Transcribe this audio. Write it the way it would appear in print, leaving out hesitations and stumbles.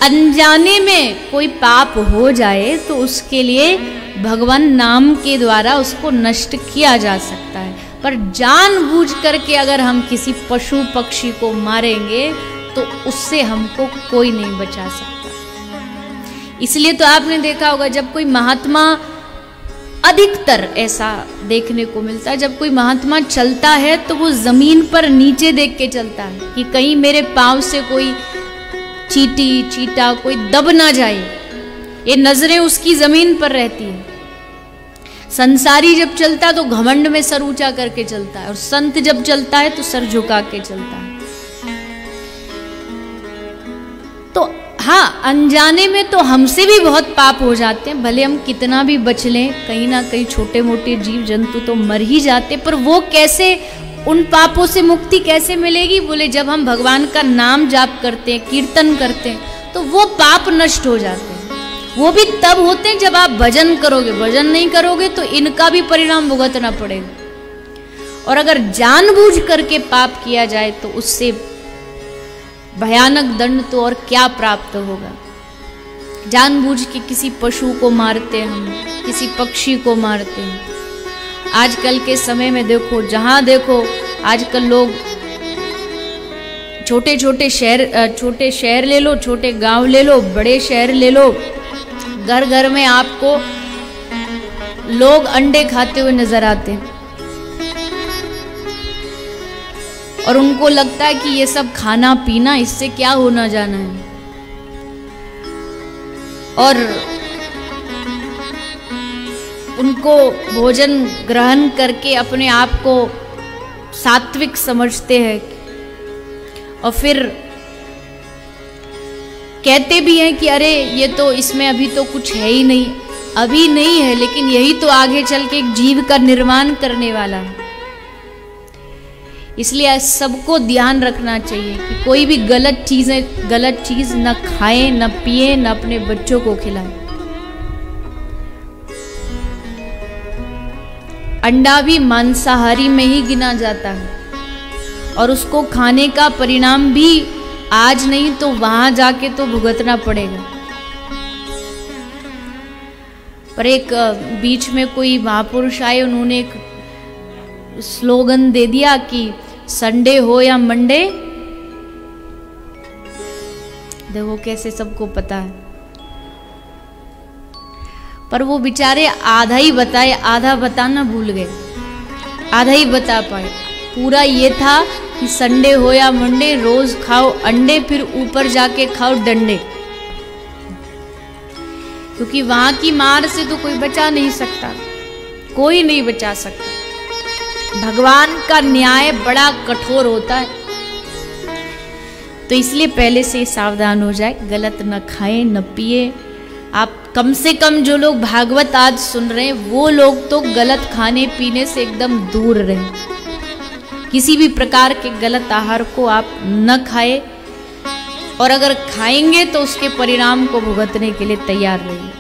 अनजाने में कोई पाप हो जाए तो उसके लिए भगवान नाम के द्वारा उसको नष्ट किया जा सकता है, पर जानबूझ करके अगर हम किसी पशु पक्षी को मारेंगे तो उससे हमको कोई नहीं बचा सकता। इसलिए तो आपने देखा होगा जब कोई महात्मा, अधिकतर ऐसा देखने को मिलता है, जब कोई महात्मा चलता है तो वो जमीन पर नीचे देख के चलता है कि कहीं मेरे पांव से कोई चींटी चींटा कोई दब ना जाए, ये नजरें उसकी जमीन पर रहती है। संसारी जब चलता है तो घमंड में सर ऊंचा करके चलता है, और संत जब चलता है तो सर झुका के चलता है। तो हाँ, अनजाने में तो हमसे भी बहुत पाप हो जाते हैं, भले हम कितना भी बच लें, कहीं ना कहीं छोटे मोटे जीव जंतु तो मर ही जाते, पर वो कैसे, उन पापों से मुक्ति कैसे मिलेगी? बोले जब हम भगवान का नाम जाप करते हैं, कीर्तन करते हैं, तो वो पाप नष्ट हो जाते हैं। वो भी तब होते हैं जब आप भजन करोगे, भजन नहीं करोगे तो इनका भी परिणाम भुगतना पड़ेगा। और अगर जानबूझ करके पाप किया जाए तो उससे भयानक दंड तो और क्या प्राप्त होगा। जानबूझ के किसी पशु को मारते हैं हम, किसी पक्षी को मारते हैं। आजकल के समय में देखो, जहां देखो आजकल लोग छोटे छोटे शहर ले लो, छोटे गांव ले लो, बड़े शहर ले लो, घर घर में आपको लोग अंडे खाते हुए नजर आते हैं, और उनको लगता है कि ये सब खाना पीना इससे क्या होना जाना है। और उनको भोजन ग्रहण करके अपने आप को सात्विक समझते हैं, और फिर कहते भी हैं कि अरे ये तो इसमें अभी तो कुछ है ही नहीं, अभी नहीं है, लेकिन यही तो आगे चल के एक जीव का निर्माण करने वाला है। इसलिए सबको ध्यान रखना चाहिए कि कोई भी गलत चीज न खाएं, न पिए, न अपने बच्चों को खिलाएं। अंडा भी मांसाहारी में ही गिना जाता है, और उसको खाने का परिणाम भी आज नहीं तो वहां जाके तो भुगतना पड़ेगा। पर एक बीच में कोई महापुरुष आए, उन्होंने एक स्लोगन दे दिया कि संडे हो या मंडे, देखो कैसे सबको पता है, पर वो बेचारे आधा ही बताए, आधा बताना भूल गए, आधा ही बता पाए। पूरा ये था कि संडे हो या मंडे रोज खाओ अंडे, फिर ऊपर जाके खाओ डंडे, क्योंकि वहां की मार से तो कोई बचा नहीं सकता, कोई नहीं बचा सकता। भगवान का न्याय बड़ा कठोर होता है, तो इसलिए पहले से सावधान हो जाए, गलत न खाएं न पिए। आप कम से कम जो लोग भागवत आज सुन रहे हैं वो लोग तो गलत खाने पीने से एकदम दूर रहें, किसी भी प्रकार के गलत आहार को आप न खाएं, और अगर खाएंगे तो उसके परिणाम को भुगतने के लिए तैयार रहिए।